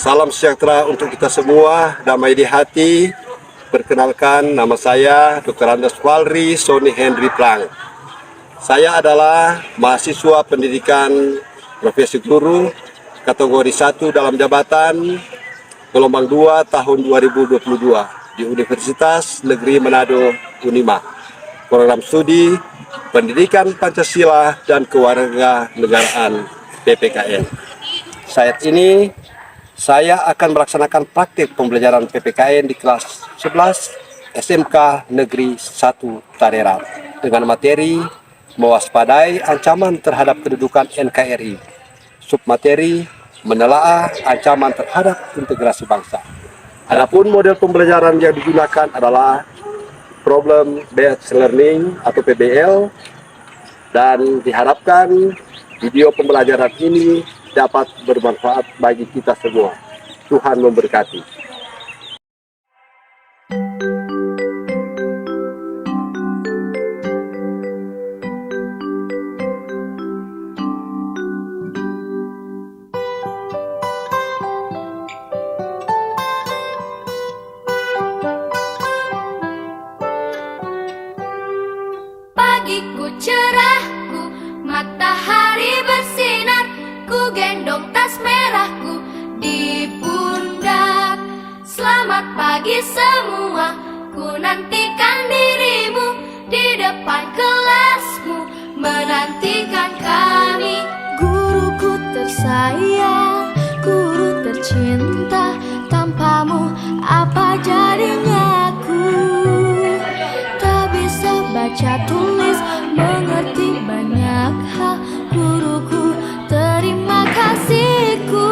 Salam sejahtera untuk kita semua, damai di hati. Perkenalkan, nama saya Dr. Andes Walri Sony Henry Plang. Saya adalah mahasiswa pendidikan profesi guru kategori 1 dalam jabatan gelombang 2 tahun 2022 di Universitas Negeri Manado Unima. Program studi Pendidikan Pancasila dan Kewarganegaraan PPKN. Saat ini saya akan melaksanakan praktik pembelajaran PPKN di kelas 11 SMK Negeri 1 Tarera dengan materi mewaspadai ancaman terhadap kedudukan NKRI. Submateri menelaah ancaman terhadap integrasi bangsa. Adapun model pembelajaran yang digunakan adalah Problem Based Learning atau PBL, dan diharapkan video pembelajaran ini dapat bermanfaat bagi kita semua. Tuhan memberkati. Pagiku cerahku, matahari bersinar, ku gendong tas merahku di pundak. Selamat pagi semua, ku nantikan dirimu di depan kelasmu, menantikan kami. Guruku tersayang, guru tercinta, tanpamu apa jadinya aku? Tak bisa baca tulis, mengerti banyak hal. Guruku, terima kasihku.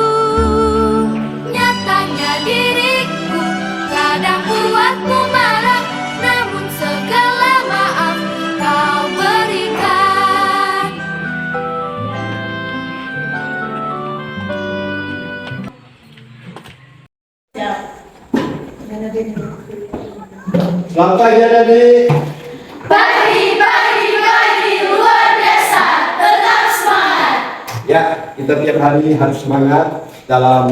Nyatanya diriku kadang buatmu marah, namun segala maaf kau berikan. Selamat pagi adik-adik. Pagi luar biasa, tetap semangat. Ya, kita tiap hari harus semangat dalam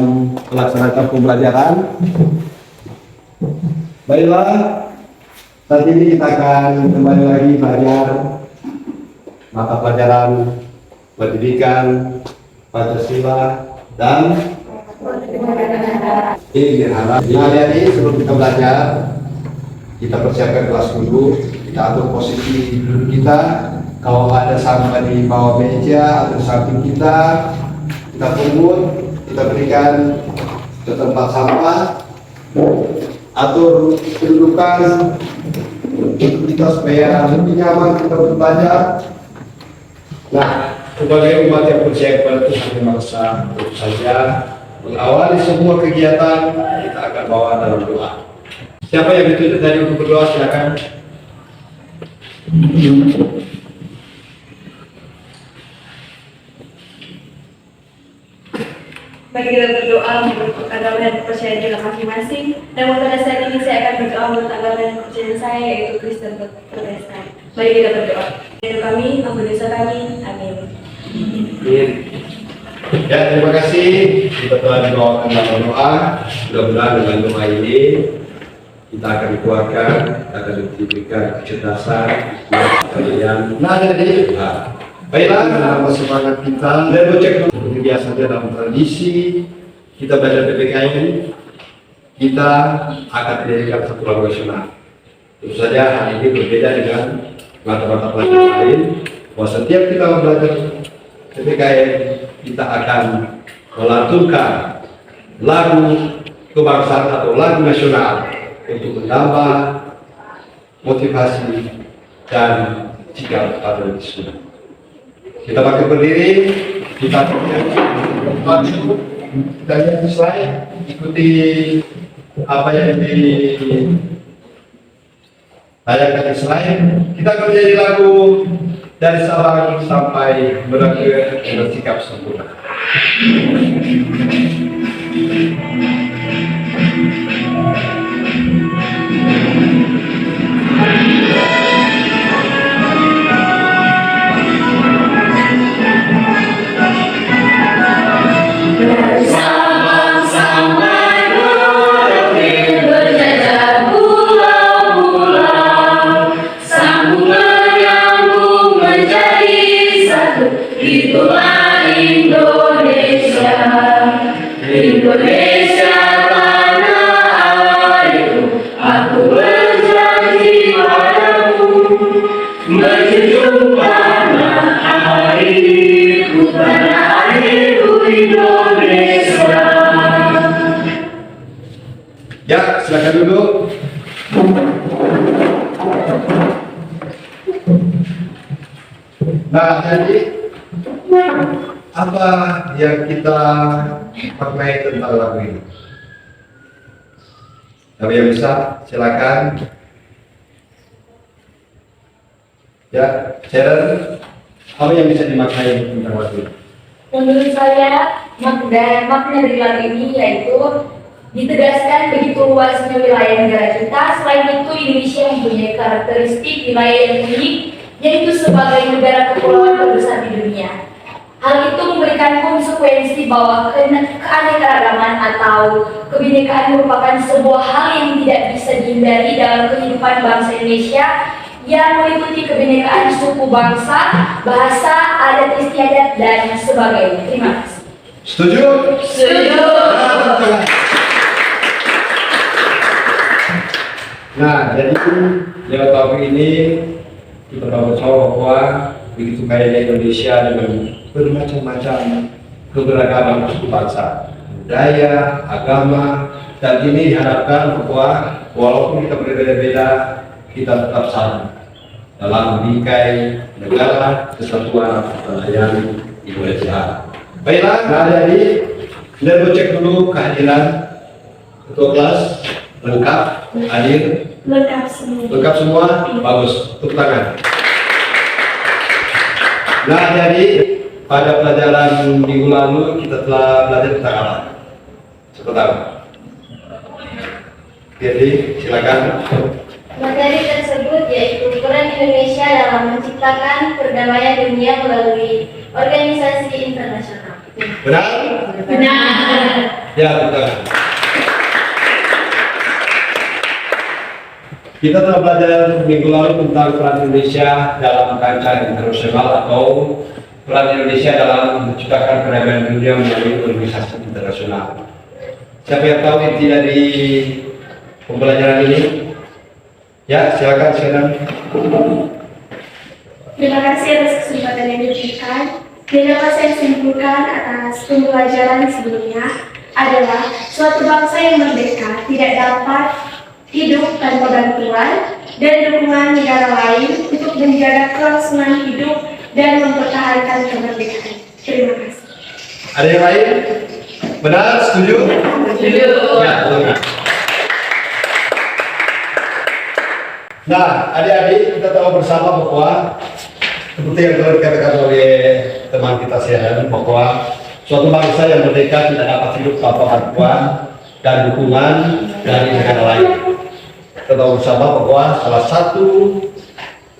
melaksanakan pembelajaran. Baiklah, saat ini kita akan kembali lagi belajar mata pelajaran pendidikan Pancasila dan ini berharap. Nah, adik-adik, sebelum kita belajar, kita persiapkan kelas dulu, kita atur posisi duduk kita. Kalau ada sampah di bawah meja atau samping kita pungut, kita berikan ke tempat sampah. Atur kedudukan untuk kita supaya lebih nyaman kita belajar. Nah, sebagai umat yang percaya kepada Tuhan Yang Maha Esa, tentu saja mengawali semua kegiatan kita akan bawa dalam doa. Siapa yang ditunjuk tadi untuk berdoa, silakan. Mari kita berdoa menurut agama dan kepercayaan kita masing-masing. Dan pada saat ini saya akan berdoa menurut agama dan kepercayaan saya, yaitu Kristen Protestan. Mari kita berdoa. Doa kami, ampun dosa kami. Amin. Ya, terima kasih. Kita telah dibawakan dalam doa. Mudah-mudahan dengan doa ini kita akan dikuatkan, akan diberikan kecerdasan, kalian. Nah, jadi, baiklah, dalam semangat kita dan cek seperti biasanya dalam tradisi kita belajar PPKN, kita akan mendirikan satu lagu nasional. Tentu saja hal ini berbeda dengan mata-mata pelajaran lain, bahwa setiap kita belajar PPKN, kita akan melantunkan lagu kebangsaan atau lagu nasional untuk menambah motivasi dan sikap patriotisme. Kita pakai berdiri, kita lihat di slide, ikuti apa yang ditayangkan di slide. Kita akan menyanyi lagu dari Sabang sampai Merauke dengan sikap sempurna. Bersama-sama Nah, jadi apa yang kita maknai tentang lagu ini? Kalau yang bisa, silakan. Ya, Sharon, apa yang bisa dimaknai tentang lagu ini? Menurut saya, makna dari lagu ini yaitu ditegaskan begitu luasnya wilayah negara kita. Selain itu, Indonesia mempunyai karakteristik wilayah yang unik, yaitu sebagai negara kepulauan terbesar di dunia. Hal itu memberikan konsekuensi bahwa keanekaragaman atau kebinekaan merupakan sebuah hal yang tidak bisa dihindari dalam kehidupan bangsa Indonesia, yang meliputi kebinekaan suku bangsa, bahasa, adat istiadat, dan sebagainya. Terima kasih. Setuju? Setuju. Nah, jadi lewat lagu ini kita tahu bahwa begitu kayanya Indonesia dengan bermacam-macam keberagaman suku bangsa, budaya, agama, dan ini diharapkan bahwa walaupun kita berbeda-beda, kita tetap satu dalam bingkai negara kesatuan Republik Indonesia. Baiklah, nah jadi kita cek dulu kehadiran ketua kelas lengkap, hadir, Lengkap semua. lengkap semua, bagus, tepuk tangan. Nah jadi pada pelajaran minggu lalu kita telah belajar tentang apa? Sebentar. Jadi silakan. Materi tersebut yaitu peran Indonesia dalam menciptakan perdamaian dunia melalui organisasi internasional. Benar? Benar. Ya, betul. Kita telah belajar minggu lalu tentang peran Indonesia dalam kancah internasional atau peran Indonesia dalam menciptakan perdamaian dunia melalui organisasi internasional. Siapa yang tahu inti dari pembelajaran ini? Ya, silakan Sharon. Terima kasih atas kesempatan yang diberikan. Dan dapat saya simpulkan atas pembelajaran sebelumnya adalah suatu bangsa yang merdeka tidak dapat hidup tanpa bantuan dan dukungan negara lain untuk menjaga kelangsungan hidup dan mempertahankan kemerdekaan. Terima kasih. Ada yang lain? Benar? Setuju? Setuju. Ya, betul. Nah, adik-adik, kita tahu bersama bahwa seperti yang telah dikatakan oleh teman kita Sharon, bahwa suatu bangsa yang merdeka tidak dapat hidup tanpa bantuan dan dukungan dari negara lain. Kita tahu bersama bahwa salah satu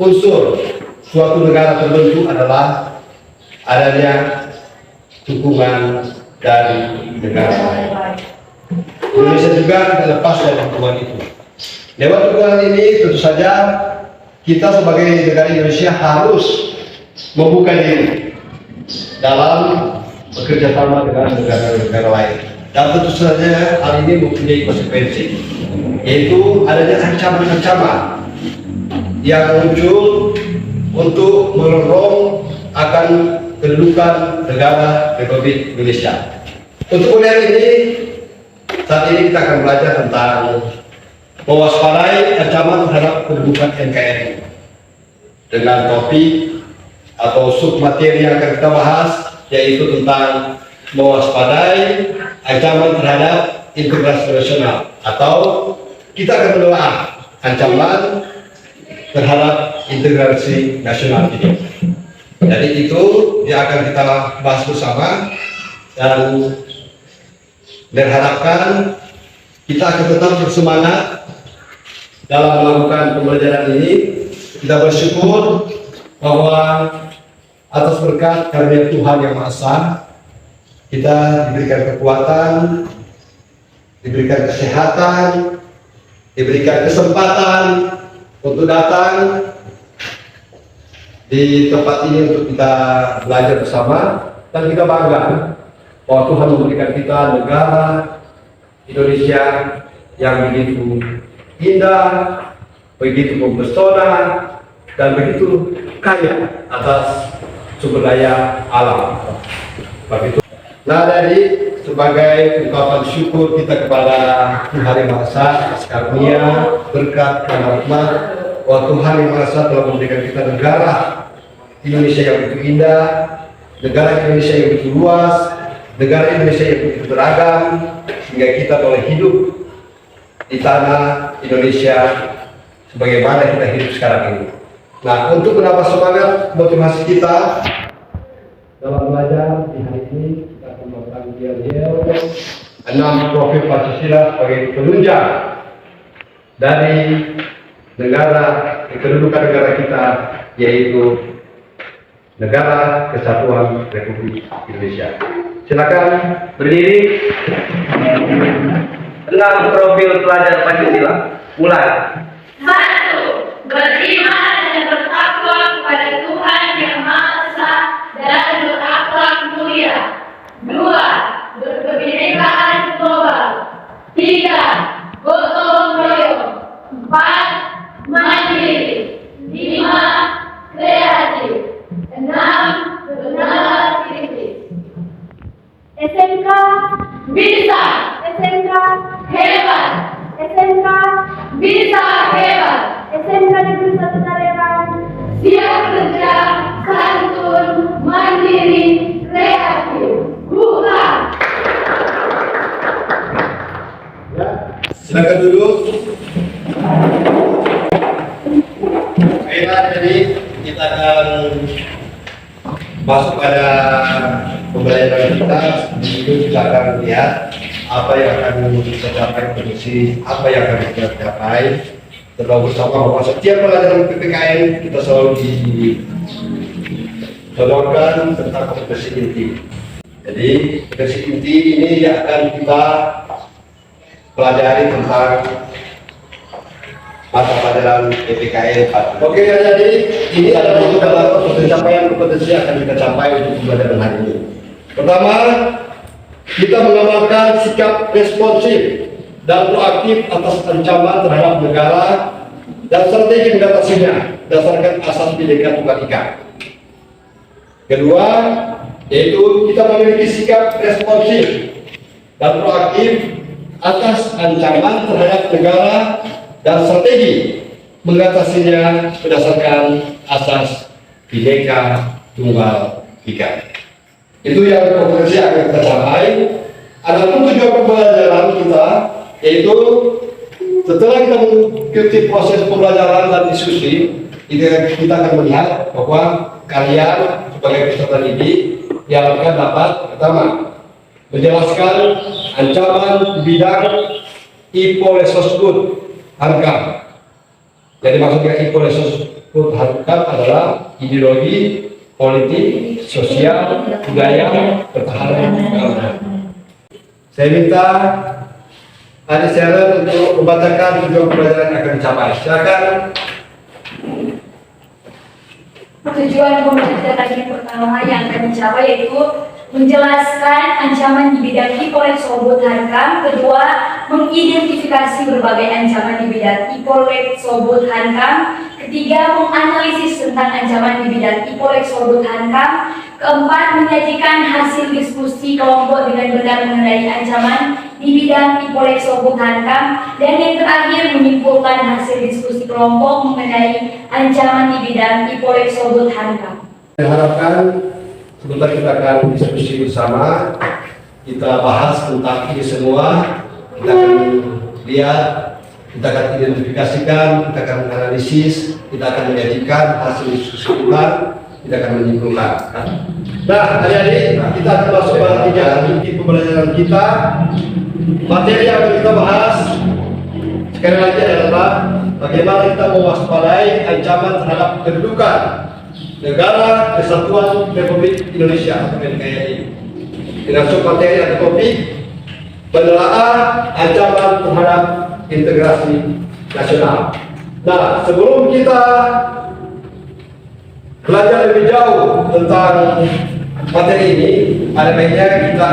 unsur suatu negara terbentuk adalah adanya dukungan dari negara lain. Indonesia juga tidak lepas dari dukungan itu. Lewat dukungan ini tentu saja kita sebagai negara Indonesia harus membuka diri dalam bekerja sama dengan negara-negara lain. Dan tentu saja hal ini mempunyai konsekuensi, yaitu adanya ancaman-ancaman yang muncul untuk mendorong akan kedudukan negara Republik Indonesia. Untuk kuliah ini, saat ini kita akan belajar tentang mewaspadai ancaman terhadap kedudukan NKRI dengan topik atau submateri yang akan kita bahas, yaitu tentang mewaspadai ancaman terhadap integrasi nasional, atau kita akan menelaah ancaman terhadap integrasi nasional ini. Jadi itu yang akan kita bahas bersama, dan diharapkan kita akan tetap bersemangat dalam melakukan pembelajaran ini. Kita bersyukur bahwa atas berkat karunia Tuhan Yang Maha Esa, kita diberikan kekuatan, diberikan kesehatan, diberikan kesempatan untuk datang di tempat ini untuk kita belajar bersama, dan kita bangga bahwa Tuhan memberikan kita negara Indonesia yang begitu indah, begitu mempesona, dan begitu kaya atas sumber daya alam. Begitu. Nah, dari sebagai ungkapan syukur kita kepada Tuhan Yang Maha Esa atas karunia, berkat dan rahmat, bahwa Tuhan Yang Maha Esa telah memberikan kita negara Indonesia yang begitu indah, negara Indonesia yang begitu luas, negara Indonesia yang begitu beragam, sehingga kita boleh hidup di tanah Indonesia sebagaimana kita hidup sekarang ini. Nah, untuk menambah semangat motivasi kita dalam belajar di hari ini, kita akan melakukan yel-yel 6 profil Pancasila sebagai penunjang dari negara, kedudukan negara kita, yaitu Negara Kesatuan Republik Indonesia. Silakan berdiri. 6 profil pelajar Pancasila. Mulai. 1. Beriman dan bertakwa kepada Tuhan Yang Maha Esa dan berakhlak mulia. 2. Berkebinekaan global. 3. Gotong royong. 4. Mandiri. 5. Kreatif. 6. Benar kritis. SMK Bisa. SMK Hebat. SMK Bisa hebat. SMK Negeri 1 Tarekan. Siap kerja, santun, mandiri, kreatif. Bukan. Ya, silakan duduk. Baiklah, jadi kita akan masuk pada pembelajaran kita. Di situ kita akan lihat apa yang akan kita capai, kondisi apa yang akan kita capai. Terlalu bersama bahwa setiap pelajaran PPKN kita selalu disodorkan tentang kompetensi inti. Jadi kompetensi inti ini yang akan kita pelajari tentang mata pelajaran PPKN 4. Oke ya, jadi ini adalah beberapa pencapaian kompetensi yang akan kita capai untuk pembelajaran hari ini. Pertama, kita mengamalkan sikap responsif dan proaktif atas ancaman terhadap negara dan strategi mengatasinya berdasarkan asas Bhinneka Tunggal Ika. Kedua, yaitu kita memiliki sikap responsif dan proaktif atas ancaman terhadap negara dan strategi mengatasinya berdasarkan asas Bhinneka Tunggal Ika. Itu yang kompetensi yang kita capai. Ada tujuan pembelajaran kita, yaitu setelah kita mengikuti proses pembelajaran dan diskusi, kita akan melihat bahwa kalian sebagai peserta didik diharapkan dapat pertama menjelaskan ancaman di bidang Ipolesosbud Hankam. Jadi maksudnya Ipolesosbud Hankam adalah ideologi, politik, sosial, budaya, pertahanan, keamanan. Saya minta Adik Sharon untuk membacakan tujuan pembelajaran yang akan dicapai. Silakan. Tujuan pembelajaran yang pertama yang akan dicapai yaitu menjelaskan ancaman di bidang Ipolesosbud Hankam. Kedua, mengidentifikasi berbagai ancaman di bidang Ipolesosbud Hankam. Ketiga, menganalisis tentang ancaman di bidang Ipolesosbud Hankam. Keempat, menyajikan hasil diskusi kelompok dengan benar mengenai ancaman di bidang Ipolesosbud Hankam. Dan yang terakhir, menyimpulkan hasil diskusi kelompok mengenai ancaman di bidang Ipolesosbud Hankam. Saya harapkan sebentar kita akan diskusi bersama, kita bahas tentang ini semua, kita akan lihat, kita akan identifikasikan, kita akan menganalisis, kita akan menyajikan hasil diskusi ulang, kita akan menyimpulkan. Nah, adik-adik, kita akan masuk pada 3 inti pembelajaran kita. Materi yang akan kita bahas sekali lagi adalah bagaimana kita mewaspadai ancaman terhadap kedudukan Negara Kesatuan Republik Indonesia atau NKRI. Dengan materi atau topik penelaah ancaman terhadap integrasi nasional. Nah, sebelum kita belajar lebih jauh tentang materi ini, ada baiknya kita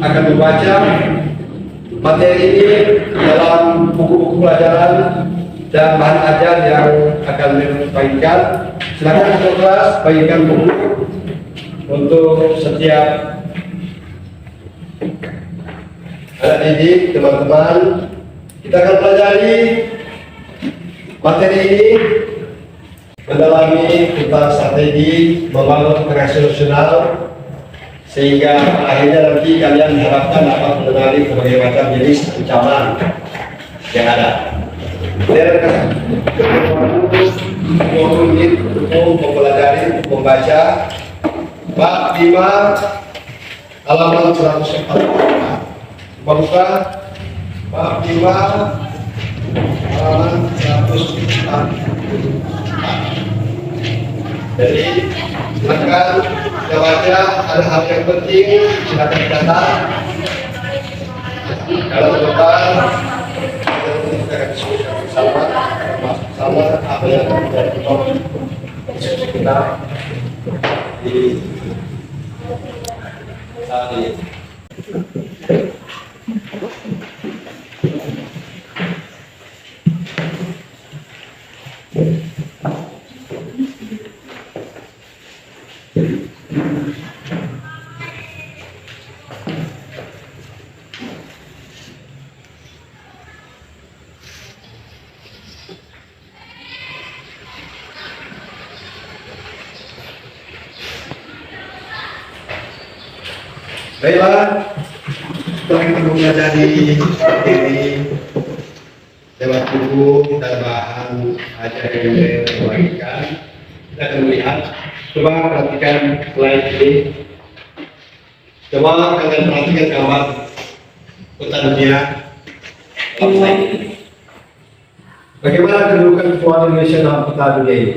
akan membaca materi ini dalam buku-buku pelajaran dan bahan ajar yang akan dibagikan. Silakan untuk kelas bagikan buku untuk setiap anak didik, teman-teman. Kita akan pelajari materi ini, mendalami tentang tentang strategi membangun komunikasi nasional sehingga akhirnya nanti kalian diharapkan dapat mengenali berbagai macam jenis ancaman yang ada. Dan 20 menit untuk mempelajari, membaca bab 5 halaman 144. Membuka bab 5 halaman 144. Jadi silakan kita baca, ada hal yang penting silakan dicatat. Kalau sebentar kita akan diskusikan sama apa yang kita di saat ini. Baiklah, setelah kita mempelajari ini lewat buku dan bahan ajaran yang dibagikan, kita akan melihat. Coba perhatikan slide ini. Coba kalian perhatikan gambar peta dunia dalam slide ini. Bagaimana kedudukan kepulauan Indonesia dalam peta dunia ini?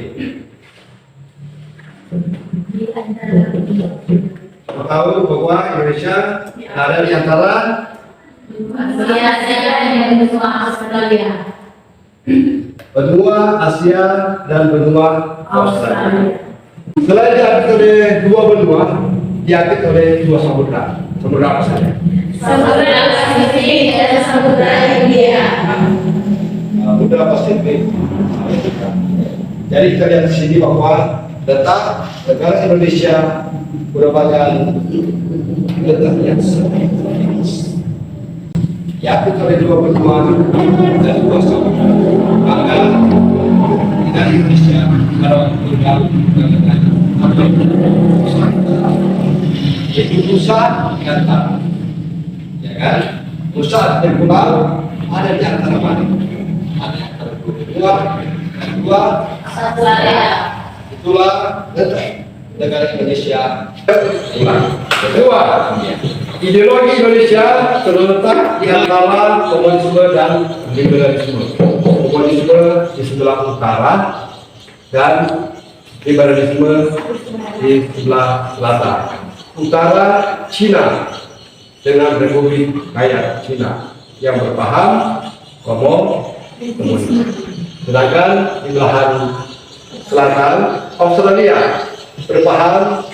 Kita tahu bahwa Indonesia ada di antara benua Asia dan benua Australia. Selain diapit oleh dua benua, diapit oleh dua samudra. Samudra apa saja? Samudra Pasifik dan Samudra Hindia. Samudra Pasifik. Jadi kita lihat di sini bahwa letak negara Indonesia merupakan letak yang strategis. Diapit oleh dua benua dan dua samudra. Maka negara Indonesia pada waktu itu pusat dan utara, ya kan? Pusat dan pulau ada di antara mana? Ada di antara dua dan dua. Itulah letak negara Indonesia. Kedua, ideologi Indonesia terletak di antara komunisme dan liberalisme. Komunisme di sebelah utara dan liberalisme di sebelah selatan. Utara Cina dengan Republik Rakyat Cina yang berpaham komunis. Sedangkan di belahan selatan Australia berpaham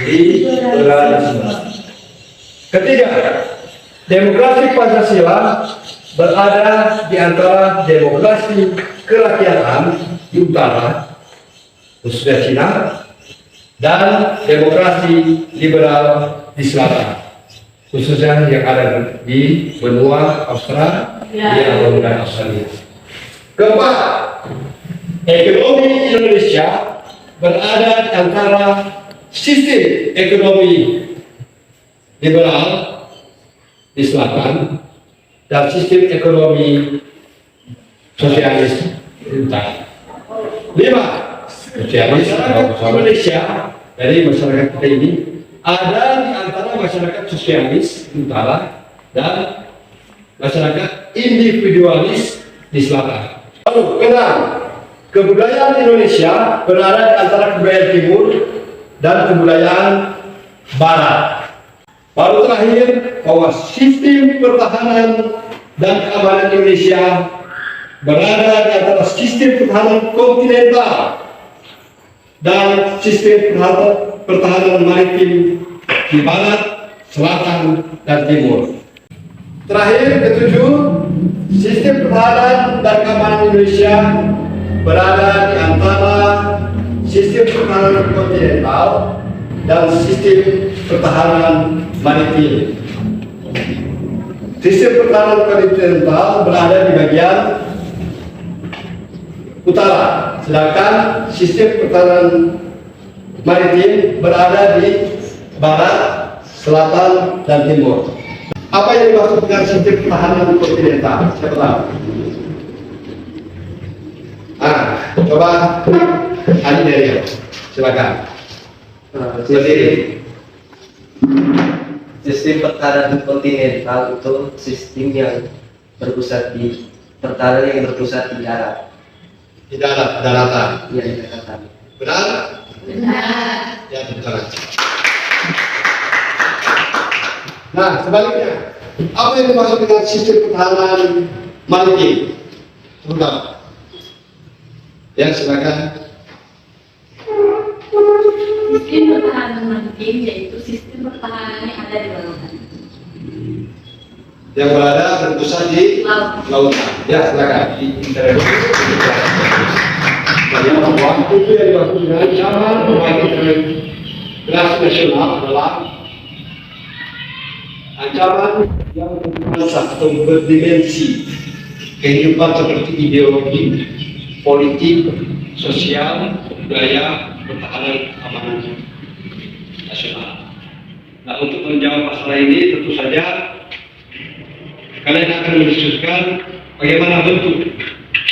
liberalisme. Ketiga, demokrasi Pancasila berada di antara demokrasi kerakyatan di utara, khususnya Cina, dan demokrasi liberal di selatan, khususnya yang ada di benua Australia dan Australia. Keempat, ekonomi Indonesia berada di antara sistem ekonomi liberal di selatan dan sistem ekonomi sosialis di utara. 5. Sosialis Indonesia dari masyarakat kita ini ada di antara masyarakat sosialis di utara dan masyarakat individualis di selatan. Lalu kenal kebudayaan Indonesia berada di antara kebudayaan timur dan kebudayaan barat. Baru terakhir bahwa sistem pertahanan dan keamanan Indonesia berada di antara sistem pertahanan kontinental dan sistem pertahanan maritim di barat, selatan, dan timur. Terakhir, ketujuh, sistem pertahanan dan keamanan Indonesia berada di antara sistem pertahanan kontinental dan sistem pertahanan maritim. Sistem pertahanan kontinental berada di bagian utara, sedangkan sistem pertahanan maritim berada di barat, selatan, dan timur. Apa yang dimaksud dengan sistem pertahanan kontinental? Siapa tahu? Coba Adi Dario, silakan. Berdiri. Sistem pertahanan kontinental itu sistem yang berpusat di pertahanan yang berpusat di darat. Di darat, daratan. Iya, di daratan. Benar? Benar. Ya, betul. Nah, sebaliknya, apa yang dimaksud dengan sistem pertahanan maritim? Sebentar. Ya, silakan. Sistem pertahanan maritim yaitu sistem pertahanan yang ada di lautan. Yang berada berpusat di lautan. Ya, silakan. Waktu itu yang dimaksud dengan cara membagi integrasi nasional adalah ancaman yang bernuansa atau berdimensi kehidupan seperti ideologi, politik, sosial, budaya, pertahanan, keamanan nasional. Nah, untuk menjawab masalah ini tentu saja kalian akan mendiskusikan bagaimana bentuk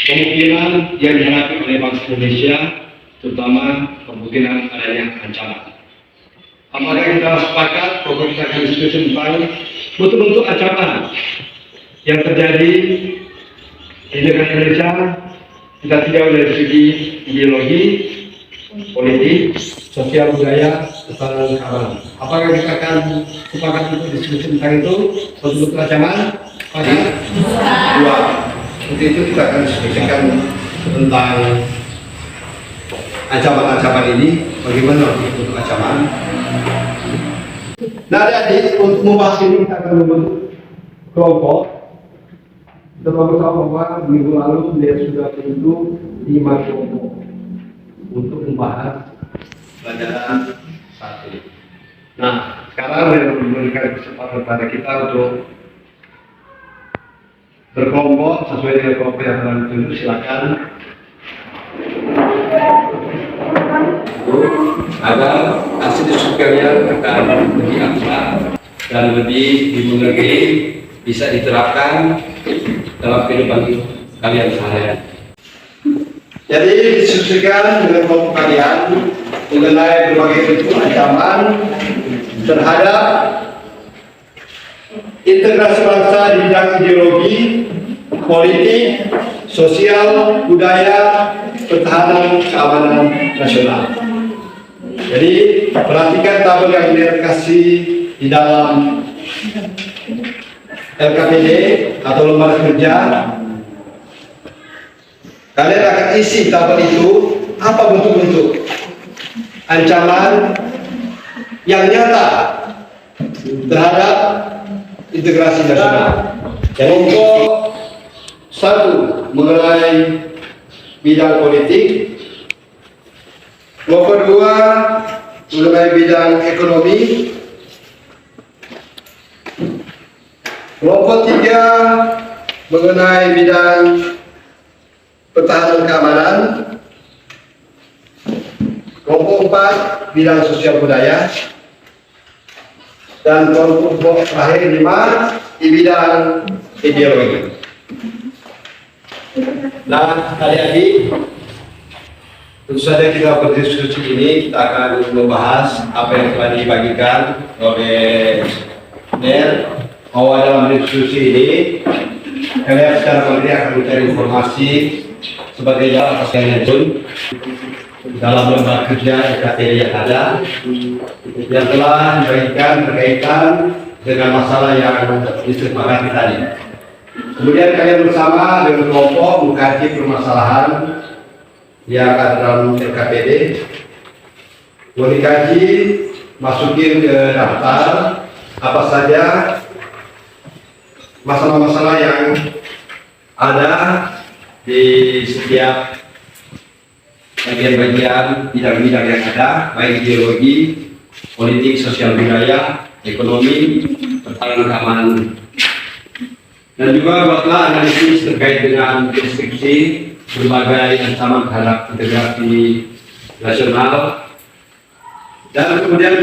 kemungkinan yang dihadapi oleh bangsa Indonesia, terutama kemungkinan adanya ancaman. Apakah kita sepakat bahwa kita akan diskusi tentang bentuk-bentuk ancaman yang terjadi di negara Indonesia, kita tidak dari segi ideologi, politik, sosial, budaya, pertahanan, keamanan. Apakah kita akan sepakat untuk diskusi tentang itu, bentuk ancaman? Dua. Untuk itu kita akan diskusikan tentang ancaman-ancaman ini, bagaimana untuk ancaman. Nah, jadi untuk membahas ini kita akan membentuk kelompok. Kita tahu bahwa minggu lalu dia sudah bentuk 5 kelompok untuk membahas pelajaran 1. Nah, sekarang saya memberikan kesempatan pada kita untuk berkelompok sesuai dengan kelompok yang telah ditunjuk. Silakan. Agar hasil diskusi kalian akan lebih akurat dan lebih dimengerti, bisa diterapkan dalam kehidupan kalian sehari-hari. Jadi didiskusikan dengan kelompok kalian mengenai berbagai bentuk ancaman terhadap integrasi bangsa di bidang ideologi, politik, sosial, budaya, pertahanan, keamanan nasional. Jadi perhatikan tabel yang dikasih di dalam LKPD atau lembar kerja. Kalian akan isi tabel itu apa bentuk-bentuk ancaman yang nyata terhadap integrasi nasional. Kelompok 1 mengenai bidang politik, kelompok 2 mengenai bidang ekonomi, kelompok 3 mengenai bidang pertahanan keamanan, kelompok 4 bidang sosial budaya, dan kelompok terakhir 5 di bidang ideologi. Nah, adik-adik, tentu saja kita berdiskusi ini, kita akan membahas apa yang telah dibagikan oleh NER, bahwa dalam diskusi ini kalian secara mandiri akan mencari informasi sebagai jalan atas yang dalam lembar kerja KTD yang ada yang telah dibagikan berkaitan dengan masalah yang disepakati tadi. Kemudian kalian bersama dengan kelompok mengkaji permasalahan yang ada dalam LKPD, mau dikaji, masukin ke daftar apa saja masalah-masalah yang ada di setiap bagian-bagian bidang-bidang yang ada, baik ideologi, politik, sosial budaya, ekonomi, pertahanan keamanan. Dan juga buatlah analisis terkait dengan deskripsi berbagai ancaman terhadap integrasi nasional dan kemudian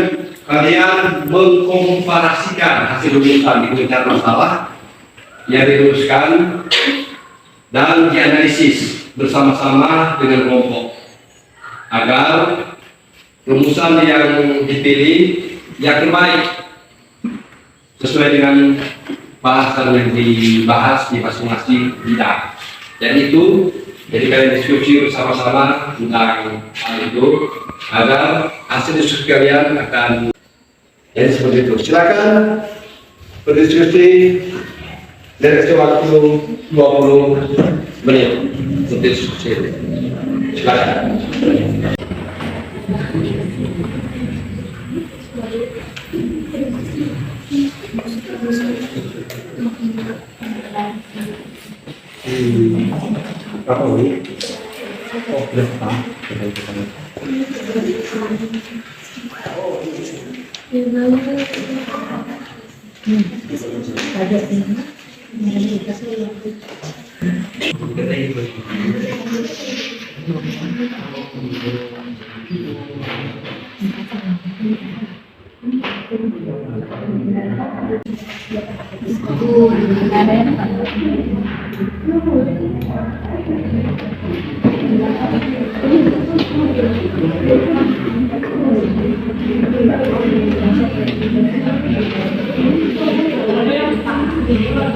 kalian mengkomparasikan hasil rumusan di tingkat masalah yang dirumuskan dan dianalisis bersama-sama dengan kelompok agar rumusan yang dipilih yang terbaik sesuai dengan bahasan yang dibahas di masing-masing bidang. Dan itu jadi kalian diskusi bersama-sama tentang hal itu agar hasil diskusi kalian akan jadi seperti itu. Silakan berdiskusi dari waktu 20 menit untuk diskusi. Silakan. Apa ini? Oh, berapa?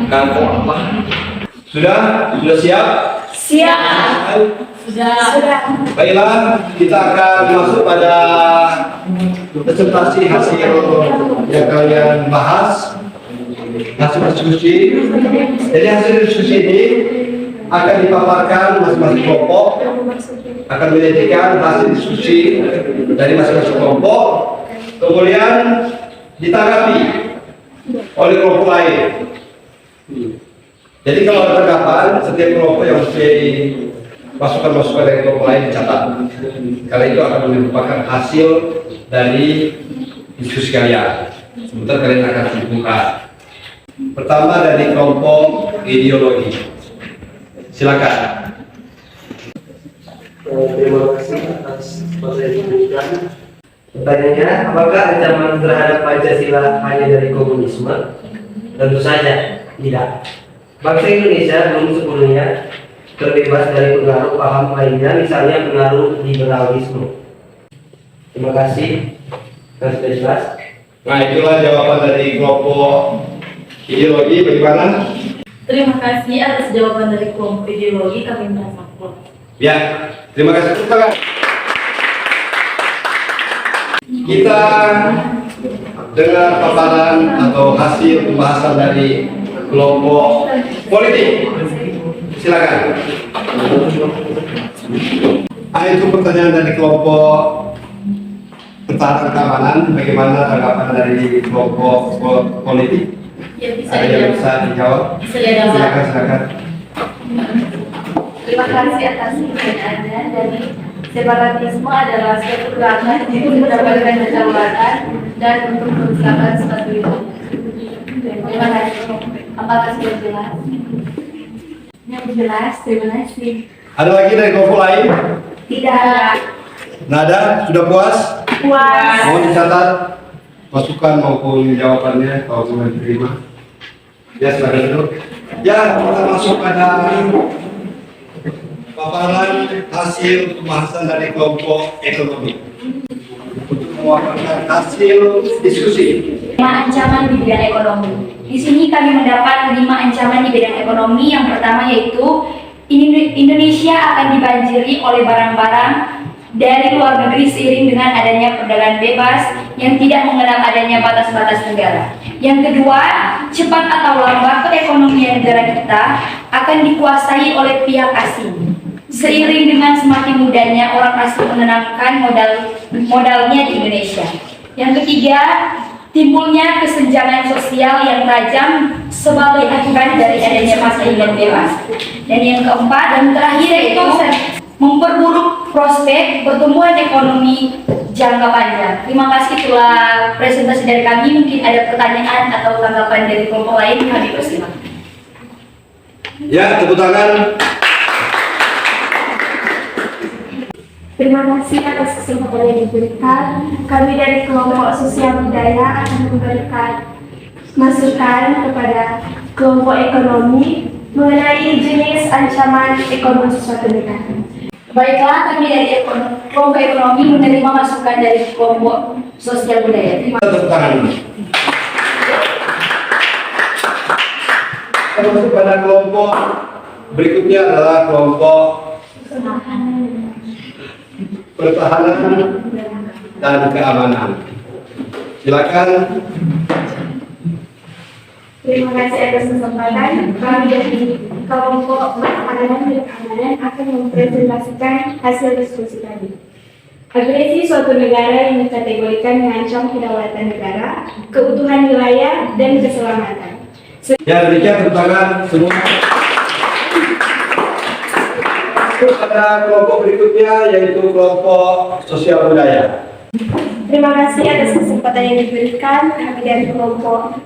Kampung apa? Sudah siap? Siap. Sudah. Baiklah, kita akan masuk pada presentasi hasil yang kalian bahas, hasil diskusi. Jadi hasil diskusi ini akan dipaparkan masing-masing kelompok, akan menyajikan hasil diskusi dari masing-masing kelompok, kemudian ditanggapi oleh kelompok lain. Jadi kalau ada tanggapan, setiap kelompok yang mempunyai masukan-masukan dari kelompok lain dicatat. Karena itu akan merupakan hasil dari diskusi kalian. Sebentar kalian akan simpulkan. Pertama dari kelompok ideologi. Silakan. Terima kasih atas materi yang diberikan. Pertanyaannya, apakah ancaman terhadap Pancasila hanya dari komunisme? Tentu saja tidak. Bangsa Indonesia belum sepenuhnya terbebas dari pengaruh paham lainnya, misalnya pengaruh liberalisme. Terima kasih. Sudah jelas. Nah, itulah jawaban dari kelompok ideologi. Bagaimana? Terima kasih atas jawaban dari kelompok ideologi, kami merasa puas. Ya, terima kasih. Kita dengar paparan atau hasil pembahasan dari kelompok politik. Silakan. Itu pertanyaan dari kelompok pertahanan keamanan. Bagaimana tanggapan dari kelompok politik? Ya, bisa Ada yang bisa dijawab? Silakan. Terima kasih atas pertanyaannya. Jadi separatisme adalah suatu gerakan untuk mendapatkan kedaulatan dan untuk menciptakan stabilitas. Terima kasih. Apakah sudah jelas? Yang jelas, terima kasih. Ada lagi dari kelompok lain? Tidak ada. Nada, sudah puas? Puas. Mohon dicatat masukan maupun jawabannya kalau sudah diterima. Ya, silakan dulu. Ya, kita masuk pada paparan hasil pembahasan dari kelompok ekonomi. Untuk mewakilkan hasil diskusi. 5 ancaman di bidang ekonomi. Di sini kami mendapat 5 ancaman di bidang ekonomi. Yang pertama yaitu Indonesia akan dibanjiri oleh barang-barang dari luar negeri seiring dengan adanya perdagangan bebas yang tidak mengenal adanya batas-batas negara. Yang kedua, cepat atau lambat perekonomian negara kita akan dikuasai oleh pihak asing. Seiring dengan semakin mudahnya orang asing menanamkan modalnya di Indonesia. Yang ketiga, timbulnya kesenjangan sosial yang tajam sebagai akibat dari adanya persaingan bebas. Dan yang keempat dan terakhir yaitu memperburuk prospek pertumbuhan ekonomi jangka panjang. Terima kasih telah presentasi dari kami. Mungkin ada pertanyaan atau tanggapan dari kelompok lain, kami persilakan. Ya, tepuk tangan. Terima kasih atas kesempatan yang diberikan. Kami dari kelompok sosial budaya akan memberikan masukan kepada kelompok ekonomi mengenai jenis ancaman ekonomi suatu negara. Baiklah, kami dari kelompok ekonomi menerima masukan dari kelompok sosial budaya. Terima kasih. Tepuk tangan. Masuk pada kelompok berikutnya adalah kelompok pertahanan dan keamanan. Silakan. Terima kasih atas kesempatan. Kami dari kelompok pertahanan dan keamanan akan mempresentasikan hasil diskusi tadi. Agresi suatu negara yang dikategorikan mengancam kedaulatan negara, keutuhan wilayah, dan keselamatan. Ya, demikian tepuk tangan semua. Pada kelompok berikutnya yaitu kelompok sosial budaya. Terima kasih atas kesempatan yang diberikan. Kami dari kelompok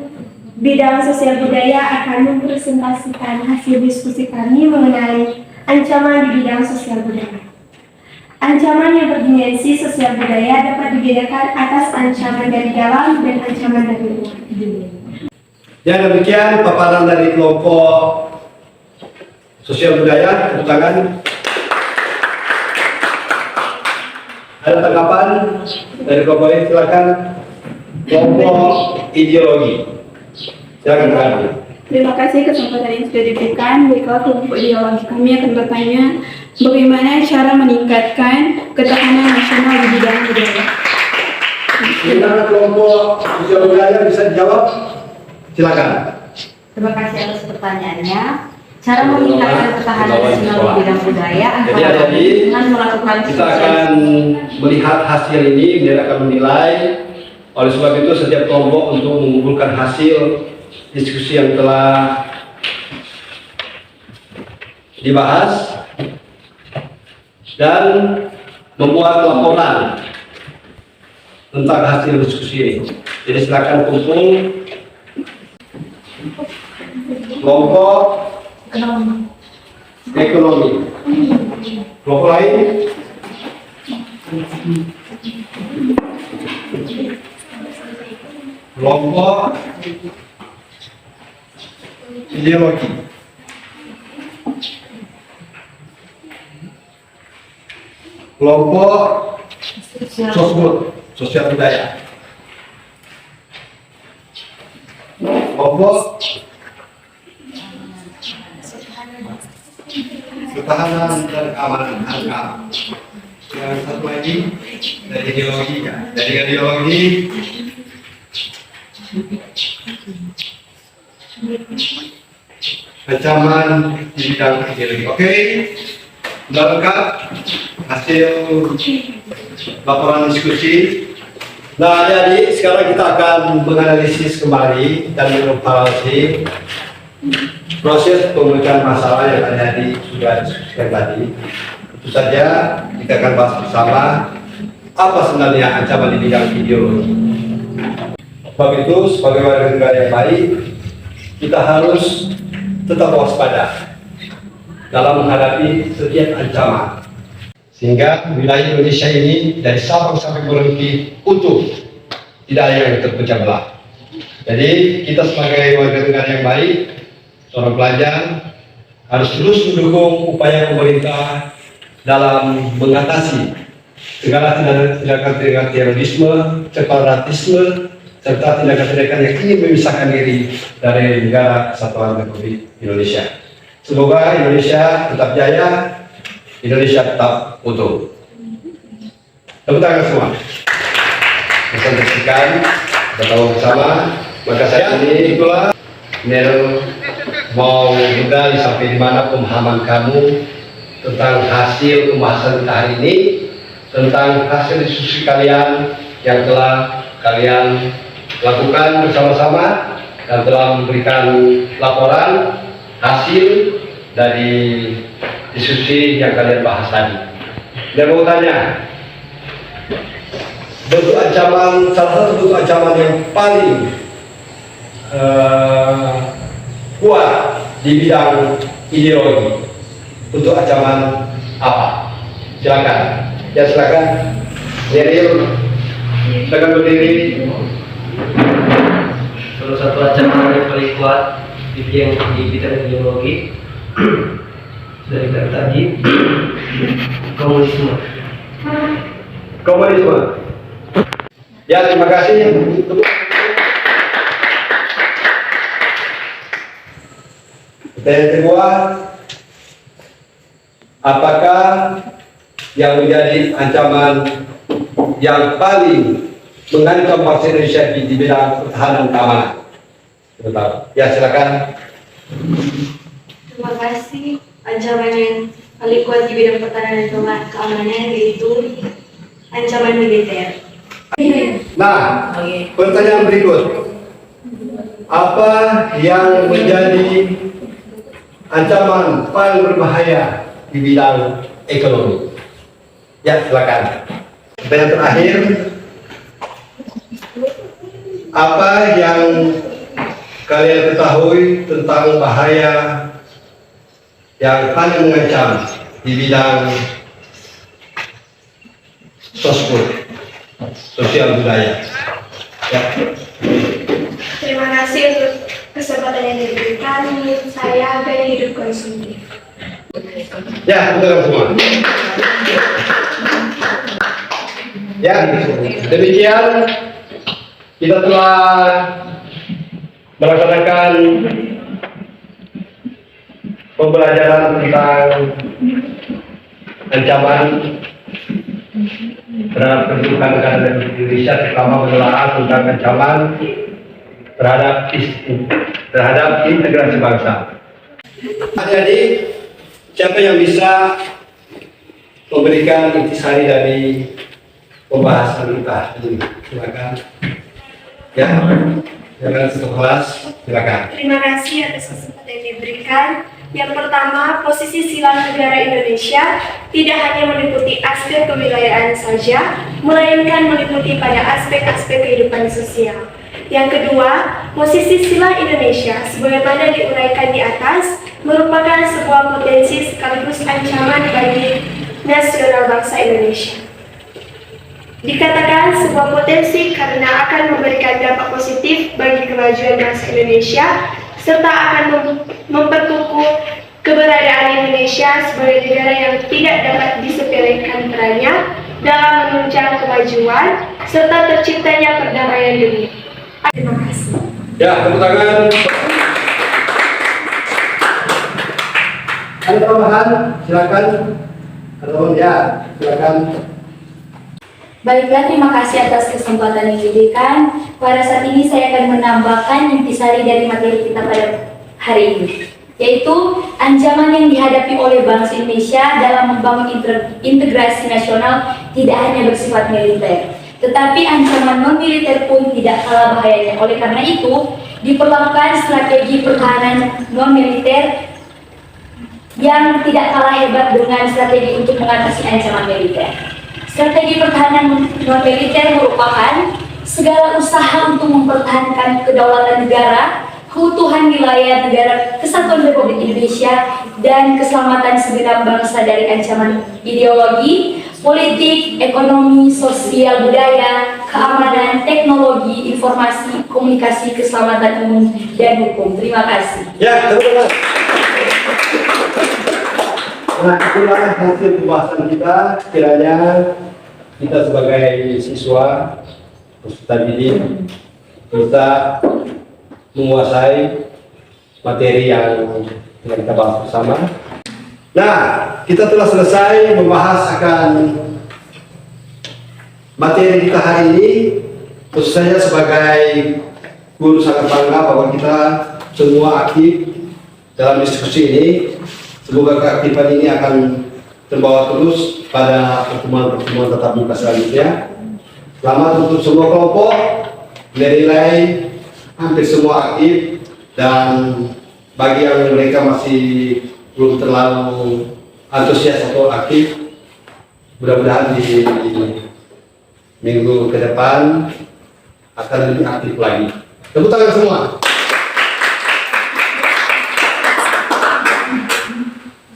bidang sosial budaya akan mempresentasikan hasil diskusi kami mengenai ancaman di bidang sosial budaya. Ancaman yang berdimensi sosial budaya dapat dibedakan atas ancaman dari dalam dan ancaman dari luar. Ya, demikian paparan dari kelompok sosial budaya. Tepuk tangan. Ada tanggapan dari kelompok ini? Silakan. Kelompok ideologi. Silakan kami. Terima kasih kesempatan yang sudah diberikan. Baiklah, kelompok ideologi kami akan bertanya bagaimana cara meningkatkan ketahanan nasional di bidang budaya. Gimana kelompok sosial budaya bisa dijawab? Silakan. Terima kasih atas pertanyaannya. Cara meningkatkan ketahanan nasional di bidang budaya antara dengan melakukan Kita akan melihat hasil ini, dia akan menilai. Oleh sebab itu setiap kelompok untuk mengumpulkan hasil diskusi yang telah dibahas dan membuat laporan tentang hasil diskusi ini. Jadi silakan kumpul kelompok ekonomi. Kelompok lain? Kelompok ideologi. Kelompok sosial budaya. Kelompok ketahanan dan keamanan harga. Yang satu lagi dari ideologi ya. Dari ideologi ancaman di bidang ideologi. Oke, sudah lengkap hasil laporan diskusi. Nah, jadi sekarang kita akan menganalisis kembali dan mengevaluasi proses pemecahan masalah yang tadi sudah diskusikan tadi. Tentu saja kita akan bahas bersama apa sebenarnya ancaman di bidang ideologi. Sebab itu sebagai warga negara yang baik, kita harus tetap waspada dalam menghadapi setiap ancaman. Sehingga wilayah Indonesia ini dari Sabang sampai Merauke utuh, tidak ada yang terpecah belah. Jadi kita sebagai warga negara yang baik, seorang pelajar harus terus mendukung upaya pemerintah dalam mengatasi segala tindakan-tindakan terorisme, separatisme, serta tindakan-tindakan yang ingin memisahkan diri dari negara kesatuan Republik Indonesia. Semoga Indonesia tetap jaya, Indonesia tetap utuh. Tepuk tangan semua. Presentasikan, kita tahu bersama. Maka saat ini itulah Nero mau juga sampai di mana pemahaman kamu tentang hasil pembahasan kita hari ini, tentang hasil diskusi kalian yang telah kalian lakukan bersama-sama dan telah memberikan laporan hasil dari diskusi yang kalian bahas tadi. Dan mau tanya, bentuk ancaman, salah satu bentuk ancaman yang paling kuat di bidang ideologi, bentuk ancaman apa? Silakan Ya silakan. Yeril, silakan berdiri. Salah satu ancaman yang paling kuat di bidang ideologi dari tadi komunisme. Komunisme. Ya, terima kasih. Pertanyaan kedua, apakah yang menjadi ancaman yang paling mengancam bangsa Indonesia di bidang pertahanan keamanan? Ya, silakan. Terima kasih. Ancaman yang paling kuat di bidang pertahanan dan keamanan yaitu ancaman militer. Nah, pertanyaan berikut. Apa yang menjadi ancaman paling berbahaya di bidang ekonomi? Ya, silakan. Pertanyaan terakhir. Apa yang kalian ketahui tentang bahaya yang paling mengancam di bidang sosial budaya? Ya. Terima kasih untuk kesempatan yang diberikan. Saya gaya hidup konsumtif. Ya, betul semua. Ya, demikian kita telah melaksanakan pembelajaran tentang ancaman terhadap kedudukan negara Indonesia, terutama penelaah tentang ancaman terhadap integrasi bangsa. Adik-adik, siapa yang bisa memberikan intisari dari pembahasan kita ini? Silakan. Ya, silakan satu kelas. Silakan. Terima kasih atas kesempatan yang diberikan. Yang pertama, posisi sila negara Indonesia tidak hanya meliputi aspek kewilayahan saja, melainkan meliputi pada aspek-aspek kehidupan sosial. Yang kedua, posisi sila Indonesia sebagaimana diuraikan di atas merupakan sebuah potensi sekaligus ancaman bagi nasional bangsa Indonesia. Dikatakan sebuah potensi karena akan memberikan dampak positif bagi kemajuan bangsa Indonesia serta akan memperkukuh keberadaan Indonesia sebagai negara yang tidak dapat disepelekan perannya dalam menunjang kemajuan serta terciptanya perdamaian dunia. Terima kasih. Ya, tepuk tangan. Ada tambahan? Silakan. Ya, silakan. Baiklah, terima kasih atas kesempatan yang diberikan. Pada saat ini saya akan menambahkan intisari dari materi kita pada hari ini, yaitu ancaman yang dihadapi oleh bangsa Indonesia dalam membangun integrasi nasional tidak hanya bersifat militer, tetapi ancaman non-militer pun tidak kalah bahayanya. Oleh karena itu, diperlukan strategi pertahanan non-militer yang tidak kalah hebat dengan strategi untuk mengatasi ancaman militer. Strategi pertahanan non-militer merupakan segala usaha untuk mempertahankan kedaulatan negara, keutuhan wilayah negara Kesatuan Republik Indonesia, dan keselamatan segenap bangsa dari ancaman ideologi, politik, ekonomi, sosial, budaya, keamanan, teknologi, informasi, komunikasi, keselamatan umum, dan hukum. Terima kasih. Ya, teman-teman. Nah, itulah hasil pembahasan kita. Kiranya kita sebagai siswa peserta didik bisa menguasai materi yang kita bahas bersama. Nah, kita telah selesai membahas akan materi kita hari ini. Tentu saja sebagai guru sangat bangga bahwa kita semua aktif dalam diskusi ini. Semoga keaktifan ini akan terbawa terus pada pertemuan-pertemuan tatap muka selanjutnya. Selamat untuk semua kelompok, nilai-nilai hampir semua aktif, dan bagi yang mereka masih belum terlalu antusias atau aktif, mudah-mudahan di minggu ke depan akan lebih aktif lagi. Tepuk tangan semua.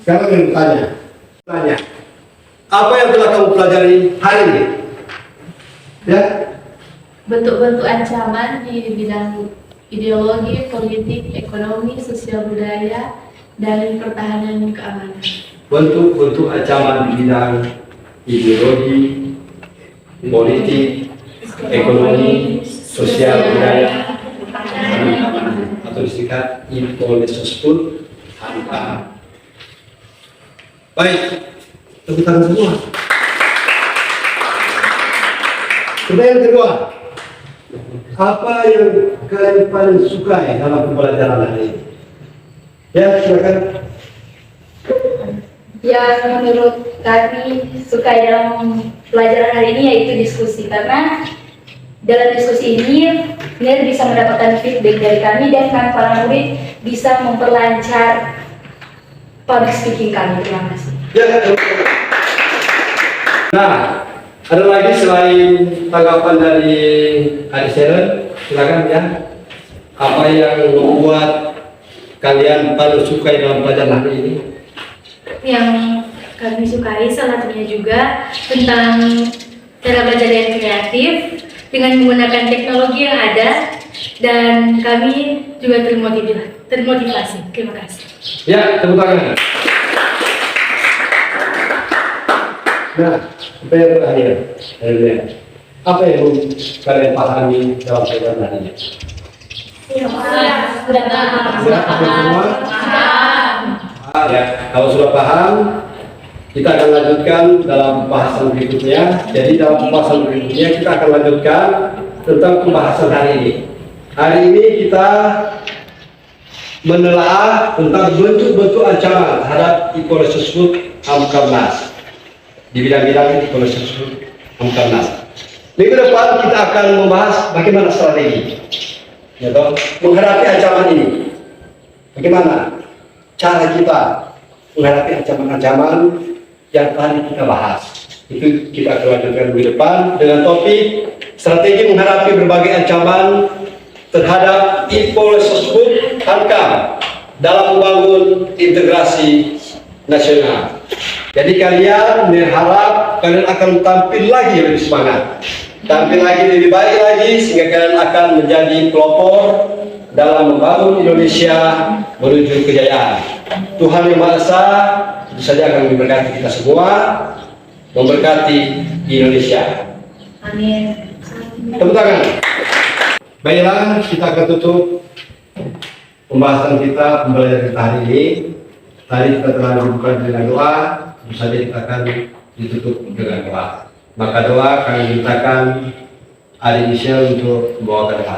Sekarang yang tanya, Apa yang telah kamu pelajari hari ini? Ya, Bentuk-bentuk ancaman di bidang ideologi, politik, ekonomi, sosial budaya, dan pertahanan keamanan. bentuk-bentuk ancaman di bidang ideologi, politik, ekonomi, sosial budaya, atau disingkat IPOLESOSPUD HANKAM. Baik, tepuk tangan semua. Pertanyaan kedua, apa yang kalian paling sukai dalam pembelajaran hari ini? Ya, silakan. Yang menurut kami suka dalam pelajaran hari ini yaitu diskusi, karena dalam diskusi ini benar bisa mendapatkan feedback dari kami dan kami para murid bisa memperlancar public speaking kami. Terima kasih. Ya. Nah, ada lagi selain tanggapan dari Adik Sharon, silakan ya. Apa yang membuat kalian paling suka dalam pelajaran hari ini? Yang kami sukai salah satunya juga tentang cara belajar yang kreatif dengan menggunakan teknologi yang ada, dan kami juga termotivasi. Terima kasih. Ya, tepuk tangan. Nah, apa yang terakhir? Apa yang kalian pahami dalam pelajaran hari ini? Sudah Semua? Ya, kalau sudah paham, kita akan lanjutkan dalam pembahasan berikutnya. Jadi dalam pembahasan berikutnya kita akan lanjutkan tentang pembahasan hari ini. Hari ini kita menelaah tentang bentuk-bentuk ancaman terhadap IPOLESOSPUD HAMKAMNAS di bidang-bidang IPOLESOSPUD HAMKAMNAS. Minggu depan kita akan membahas bagaimana strategi, ya toh, menghadapi ancaman ini. Bagaimana cara kita menghadapi ancaman-ancaman yang tadi kita bahas. Itu kita akan lanjutkan minggu depan dengan topik strategi menghadapi berbagai ancaman terhadap IPOLESOSPUD HAMKAM dalam membangun integrasi nasional. Jadi kalian berharap kalian akan tampil lagi lebih semangat, tampil lagi lebih baik lagi, sehingga kalian akan menjadi pelopor dalam membangun Indonesia menuju kejayaan. Tuhan Yang Maha Esa tentu saja akan memberkati kita semua, memberkati Indonesia. Amin. Tepuk tangan. Baiklah, kita akan tutup pembahasan kita, pembelajaran kita hari ini. Tadi kita telah membuka dengan doa, tentu saja kita akan ditutup dengan doa. Maka doa kami mintakan Adik Michelle untuk membawakan doa.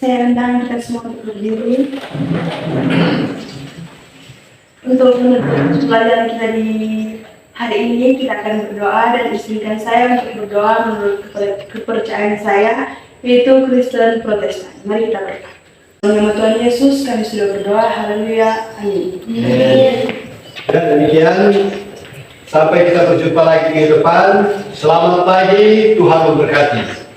Saya undang kita semua untuk berdiri untuk menutup pelajaran kita di hari ini. Kita akan berdoa dan izinkan saya untuk berdoa menurut kepercayaan saya, yaitu Kristen Protestan. Mari kita berdoa. Dalam nama Tuhan Yesus kami sudah berdoa. Haleluya. Amin. Dan demikian, sampai kita berjumpa lagi minggu depan. Selamat pagi, Tuhan memberkati.